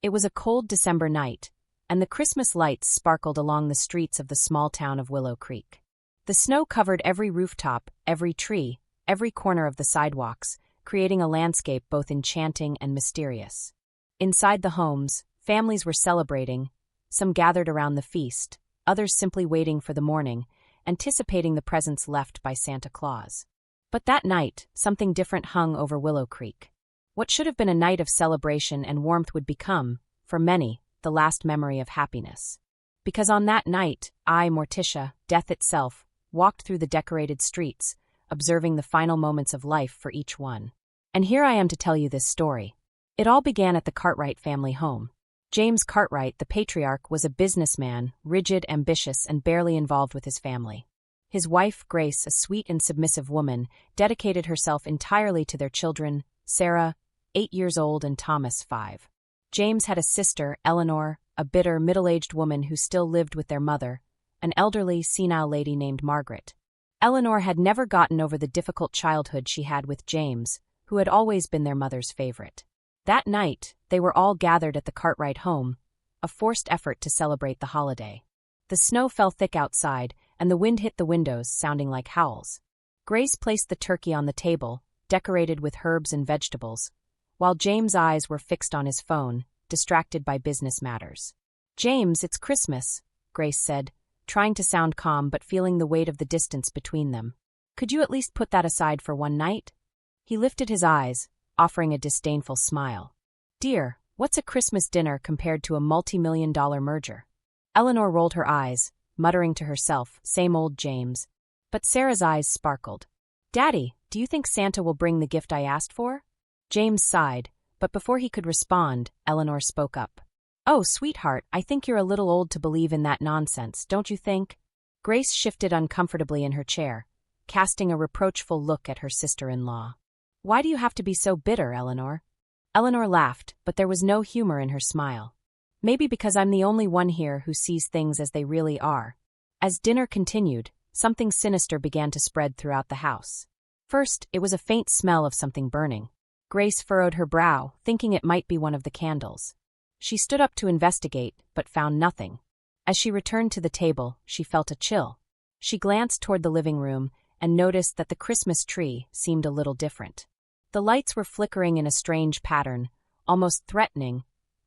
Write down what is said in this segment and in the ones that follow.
It was a cold December night, and the Christmas lights sparkled along the streets of the small town of Willow Creek. The snow covered every rooftop, every tree, every corner of the sidewalks, creating a landscape both enchanting and mysterious. Inside the homes, families were celebrating, some gathered around the feast, others simply waiting for the morning, anticipating the presents left by Santa Claus. But that night, something different hung over Willow Creek. What should have been a night of celebration and warmth would become, for many, the last memory of happiness. Because on that night, I, Morticia, death itself, walked through the decorated streets, observing the final moments of life for each one. And here I am to tell you this story. It all began at the Cartwright family home. James Cartwright, the patriarch, was a businessman, rigid, ambitious, and barely involved with his family. His wife, Grace, a sweet and submissive woman, dedicated herself entirely to their children, Sarah, 8 years old, and Thomas, 5. James had a sister, Eleanor, a bitter, middle-aged woman who still lived with their mother, an elderly, senile lady named Margaret. Eleanor had never gotten over the difficult childhood she had with James, who had always been their mother's favorite. That night, they were all gathered at the Cartwright home, a forced effort to celebrate the holiday. The snow fell thick outside, and the wind hit the windows, sounding like howls. Grace placed the turkey on the table, decorated with herbs and vegetables, while James' eyes were fixed on his phone, distracted by business matters. "James, it's Christmas," Grace said, trying to sound calm but feeling the weight of the distance between them. "Could you at least put that aside for one night?" He lifted his eyes, offering a disdainful smile. "Dear, what's a Christmas dinner compared to a multi-million-dollar merger?" Eleanor rolled her eyes, muttering to herself, "Same old James." But Sarah's eyes sparkled. "Daddy, do you think Santa will bring the gift I asked for?" James sighed, but before he could respond, Eleanor spoke up. "Oh, sweetheart, I think you're a little old to believe in that nonsense, don't you think?" Grace shifted uncomfortably in her chair, casting a reproachful look at her sister-in-law. "Why do you have to be so bitter, Eleanor?" Eleanor laughed, but there was no humor in her smile. "Maybe because I'm the only one here who sees things as they really are." As dinner continued, something sinister began to spread throughout the house. First, it was a faint smell of something burning. Grace furrowed her brow, thinking it might be one of the candles. She stood up to investigate, but found nothing. As she returned to the table, she felt a chill. She glanced toward the living room and noticed that the Christmas tree seemed a little different. The lights were flickering in a strange pattern, almost threatening,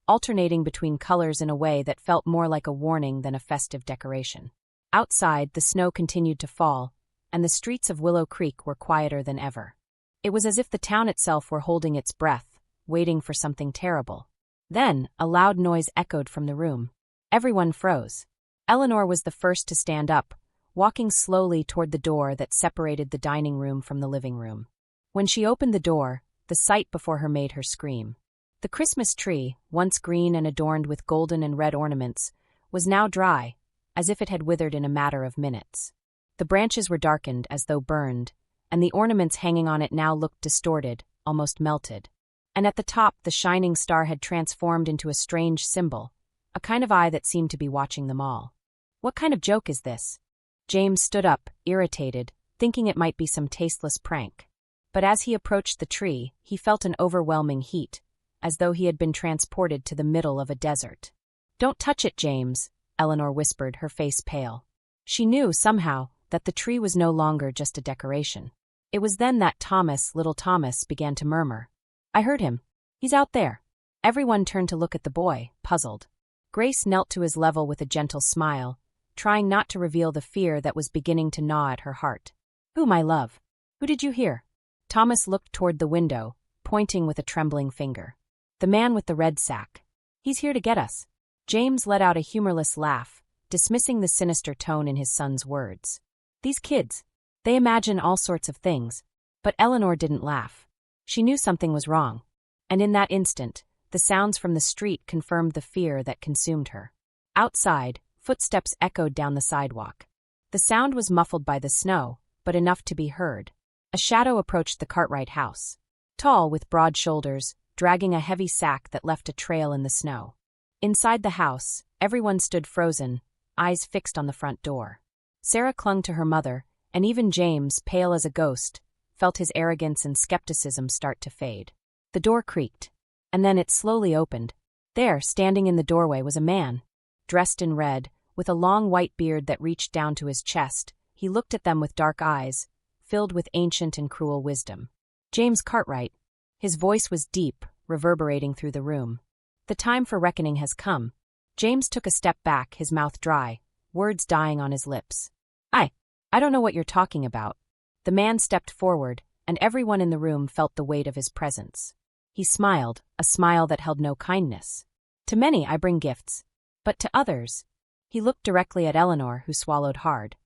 alternating between colors in a way that felt more like a warning than a festive decoration. Outside, the snow continued to fall, and the streets of Willow Creek were quieter than ever. It was as if the town itself were holding its breath, waiting for something terrible. Then, a loud noise echoed from the room. Everyone froze. Eleanor was the first to stand up, walking slowly toward the door that separated the dining room from the living room. When she opened the door, the sight before her made her scream. The Christmas tree, once green and adorned with golden and red ornaments, was now dry, as if it had withered in a matter of minutes. The branches were darkened as though burned, and the ornaments hanging on it now looked distorted, almost melted. And at the top, the shining star had transformed into a strange symbol, a kind of eye that seemed to be watching them all. "What kind of joke is this?" James stood up, irritated, thinking it might be some tasteless prank. But as he approached the tree, he felt an overwhelming heat, as though he had been transported to the middle of a desert. "Don't touch it, James," Eleanor whispered, her face pale. She knew, somehow, that the tree was no longer just a decoration. It was then that Thomas, little Thomas, began to murmur. "I heard him. He's out there." Everyone turned to look at the boy, puzzled. Grace knelt to his level with a gentle smile, trying not to reveal the fear that was beginning to gnaw at her heart. "Who, my love? Who did you hear?" Thomas looked toward the window, pointing with a trembling finger. "The man with the red sack. He's here to get us." James let out a humorless laugh, dismissing the sinister tone in his son's words. "These kids, they imagine all sorts of things." But Eleanor didn't laugh. She knew something was wrong. And in that instant, the sounds from the street confirmed the fear that consumed her. Outside, footsteps echoed down the sidewalk. The sound was muffled by the snow, but enough to be heard. A shadow approached the Cartwright house. Tall, with broad shoulders, dragging a heavy sack that left a trail in the snow. Inside the house, everyone stood frozen, eyes fixed on the front door. Sarah clung to her mother, and even James, pale as a ghost, felt his arrogance and skepticism start to fade. The door creaked, and then it slowly opened. There, standing in the doorway, was a man, dressed in red, with a long white beard that reached down to his chest. He looked at them with dark eyes, filled with ancient and cruel wisdom. James Cartwright. His voice was deep, reverberating through the room. The time for reckoning has come. James took a step back, his mouth dry, words dying on his lips. I don't know what you're talking about. The man stepped forward, and everyone in the room felt the weight of his presence. He smiled, a smile that held no kindness. To many I bring gifts, but to others. He looked directly at Eleanor, who swallowed hard.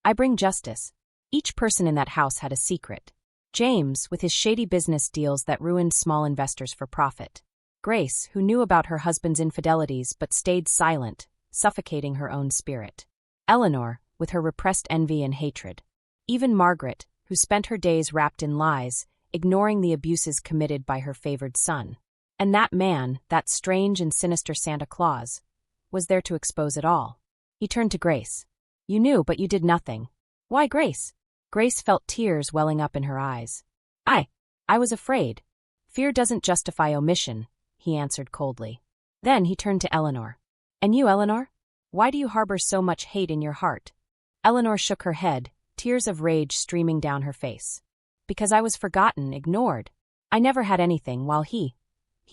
I bring justice. Each person in that house had a secret. James, with his shady business deals that ruined small investors for profit. Grace, who knew about her husband's infidelities but stayed silent, suffocating her own spirit. Eleanor, with her repressed envy and hatred. Even Margaret, who spent her days wrapped in lies, ignoring the abuses committed by her favored son. And that man, that strange and sinister Santa Claus, was there to expose it all. He turned to Grace. You knew, but you did nothing. Why, Grace? Grace felt tears welling up in her eyes. I was afraid. Fear doesn't justify omission, he answered coldly. Then he turned to Eleanor. And you, Eleanor? Why do you harbor so much hate in your heart? Eleanor shook her head, tears of rage streaming down her face. Because I was forgotten, ignored. I never had anything, while he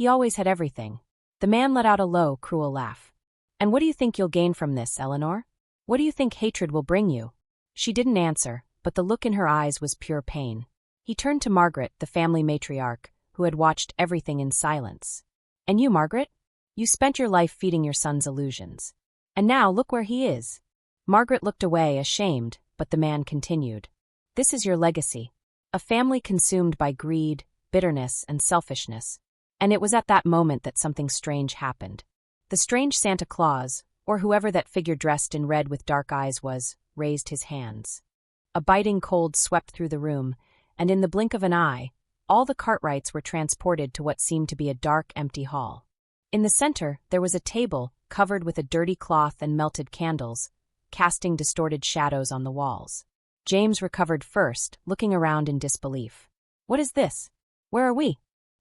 always had everything. The man let out a low, cruel laugh. And what do you think you'll gain from this, Eleanor? What do you think hatred will bring you? She didn't answer, but the look in her eyes was pure pain. He turned to Margaret, the family matriarch, who had watched everything in silence. And you, Margaret? You spent your life feeding your son's illusions. And now look where he is. Margaret looked away, ashamed, but the man continued. This is your legacy. A family consumed by greed, bitterness, and selfishness. And it was at that moment that something strange happened. The strange Santa Claus, or whoever that figure dressed in red with dark eyes was, raised his hands. A biting cold swept through the room, and in the blink of an eye, all the Cartwrights were transported to what seemed to be a dark, empty hall. In the center, there was a table, covered with a dirty cloth and melted candles, casting distorted shadows on the walls. James recovered first, looking around in disbelief. What is this? Where are we?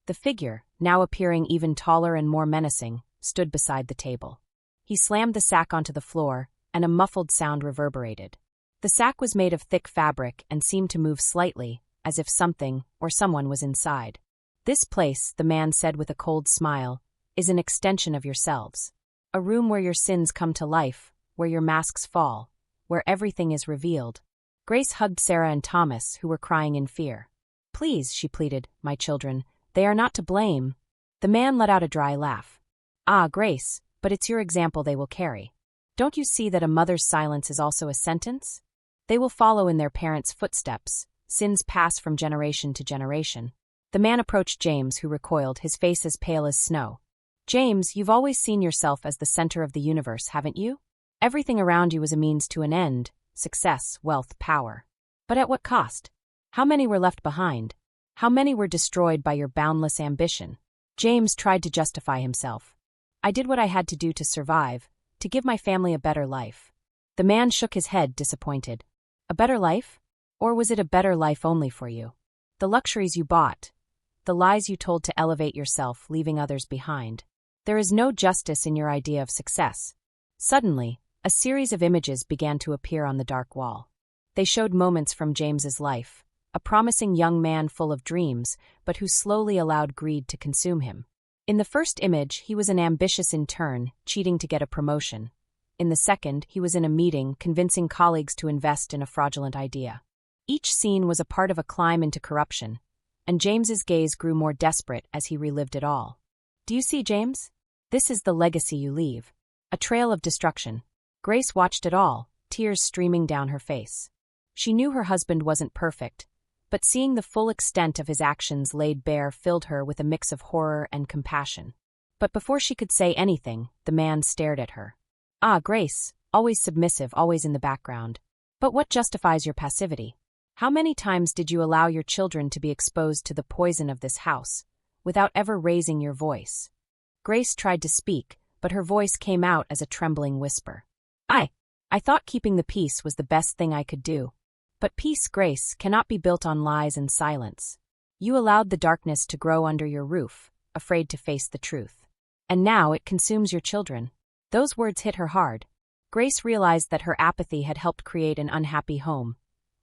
The figure, now appearing even taller and more menacing, stood beside the table. He slammed the sack onto the floor, and a muffled sound reverberated. The sack was made of thick fabric and seemed to move slightly, as if something or someone was inside. This place, the man said with a cold smile, is an extension of yourselves. A room where your sins come to life, where your masks fall, where everything is revealed. Grace hugged Sarah and Thomas, who were crying in fear. Please, she pleaded, my children, they are not to blame. The man let out a dry laugh. Ah, Grace, but it's your example they will carry. Don't you see that a mother's silence is also a sentence? They will follow in their parents' footsteps. Sins pass from generation to generation. The man approached James, who recoiled, his face as pale as snow. James, you've always seen yourself as the center of the universe, haven't you? Everything around you was a means to an end, success, wealth, power. But at what cost? How many were left behind? How many were destroyed by your boundless ambition? James tried to justify himself. I did what I had to do to survive, to give my family a better life. The man shook his head, disappointed. A better life? Or was it a better life only for you? The luxuries you bought, the lies you told to elevate yourself, leaving others behind. There is no justice in your idea of success. Suddenly, a series of images began to appear on the dark wall. They showed moments from James's life, a promising young man full of dreams, but who slowly allowed greed to consume him. In the first image, he was an ambitious intern, cheating to get a promotion. In the second, he was in a meeting, convincing colleagues to invest in a fraudulent idea. Each scene was a part of a climb into corruption, and James's gaze grew more desperate as he relived it all. Do you see, James? This is the legacy you leave. A trail of destruction. Grace watched it all, tears streaming down her face. She knew her husband wasn't perfect, but seeing the full extent of his actions laid bare filled her with a mix of horror and compassion. But before she could say anything, the man stared at her. Ah, Grace, always submissive, always in the background. But what justifies your passivity? How many times did you allow your children to be exposed to the poison of this house, without ever raising your voice? Grace tried to speak, but her voice came out as a trembling whisper. I thought keeping the peace was the best thing I could do. But peace, Grace, cannot be built on lies and silence. You allowed the darkness to grow under your roof, afraid to face the truth. And now it consumes your children. Those words hit her hard. Grace realized that her apathy had helped create an unhappy home,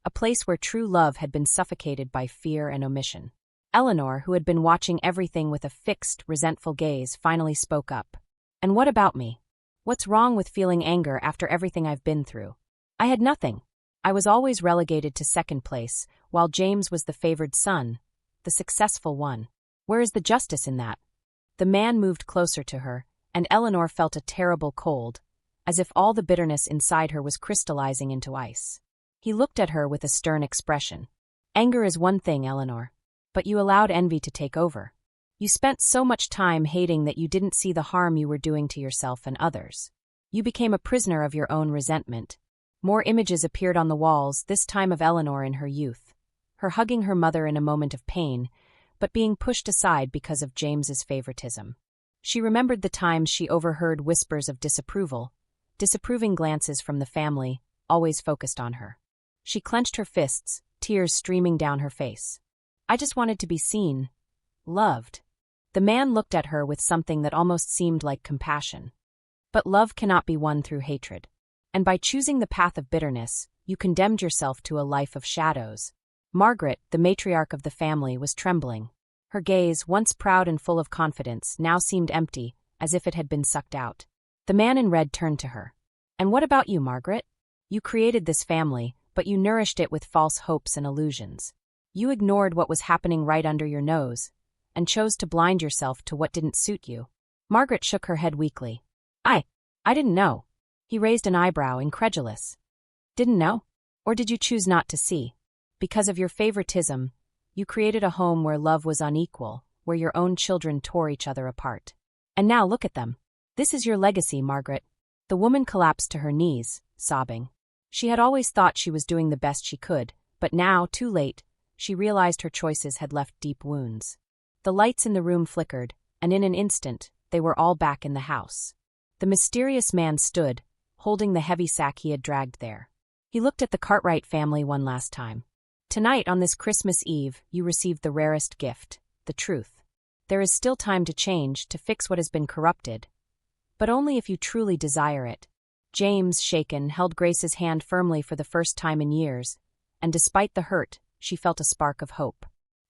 a place where true love had been suffocated by fear and omission. Eleanor, who had been watching everything with a fixed, resentful gaze, finally spoke up. And what about me? What's wrong with feeling anger after everything I've been through? I had nothing. I was always relegated to second place, while James was the favored son, the successful one. Where is the justice in that? The man moved closer to her, and Eleanor felt a terrible cold, as if all the bitterness inside her was crystallizing into ice. He looked at her with a stern expression. Anger is one thing, Eleanor, but you allowed envy to take over. You spent so much time hating that you didn't see the harm you were doing to yourself and others. You became a prisoner of your own resentment. More images appeared on the walls, this time of Eleanor in her youth, her hugging her mother in a moment of pain, but being pushed aside because of James's favoritism. She remembered the times she overheard whispers of disapproval, disapproving glances from the family, always focused on her. She clenched her fists, tears streaming down her face. I just wanted to be seen, loved. The man looked at her with something that almost seemed like compassion. But love cannot be won through hatred. And by choosing the path of bitterness, you condemned yourself to a life of shadows. Margaret, the matriarch of the family, was trembling. Her gaze, once proud and full of confidence, now seemed empty, as if it had been sucked out. The man in red turned to her. And what about you, Margaret? You created this family, but you nourished it with false hopes and illusions. You ignored what was happening right under your nose, and chose to blind yourself to what didn't suit you. Margaret shook her head weakly. I didn't know. He raised an eyebrow, incredulous. Didn't know? Or did you choose not to see? Because of your favoritism, you created a home where love was unequal, where your own children tore each other apart. And now look at them. This is your legacy, Margaret. The woman collapsed to her knees, sobbing. She had always thought she was doing the best she could, but now, too late, she realized her choices had left deep wounds. The lights in the room flickered, and in an instant, they were all back in the house. The mysterious man stood, holding the heavy sack he had dragged there. He looked at the Cartwright family one last time. Tonight, on this Christmas Eve, you received the rarest gift, the truth. There is still time to change, to fix what has been corrupted. But only if you truly desire it. James, shaken, held Grace's hand firmly for the first time in years, and despite the hurt, she felt a spark of hope.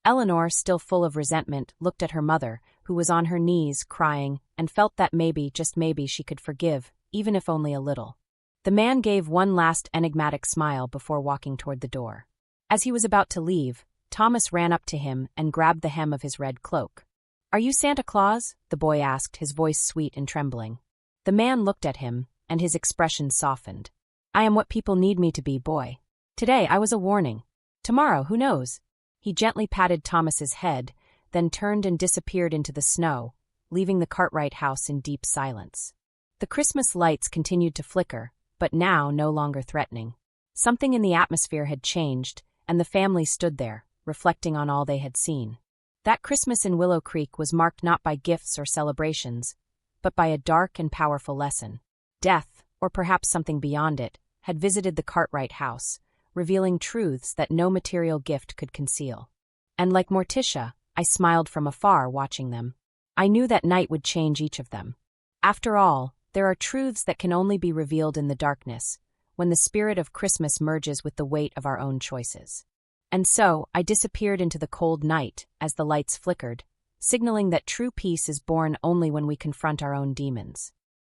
Eleanor, still full of resentment, looked at her mother, who was on her knees, crying, and felt that maybe, just maybe, she could forgive, even if only a little. The man gave one last enigmatic smile before walking toward the door. As he was about to leave, Thomas ran up to him and grabbed the hem of his red cloak. Are you Santa Claus? The boy asked, his voice sweet and trembling. The man looked at him, and his expression softened. I am what people need me to be, boy. Today I was a warning. Tomorrow, who knows? He gently patted Thomas's head, then turned and disappeared into the snow, leaving the Cartwright house in deep silence. The Christmas lights continued to flicker, but now no longer threatening. Something in the atmosphere had changed, and the family stood there, reflecting on all they had seen. That Christmas in Willow Creek was marked not by gifts or celebrations, but by a dark and powerful lesson. Death, or perhaps something beyond it, had visited the Cartwright house, revealing truths that no material gift could conceal. And like Morticia, I smiled from afar watching them. I knew that night would change each of them. After all, there are truths that can only be revealed in the darkness, when the spirit of Christmas merges with the weight of our own choices. And so, I disappeared into the cold night as the lights flickered, signaling that true peace is born only when we confront our own demons.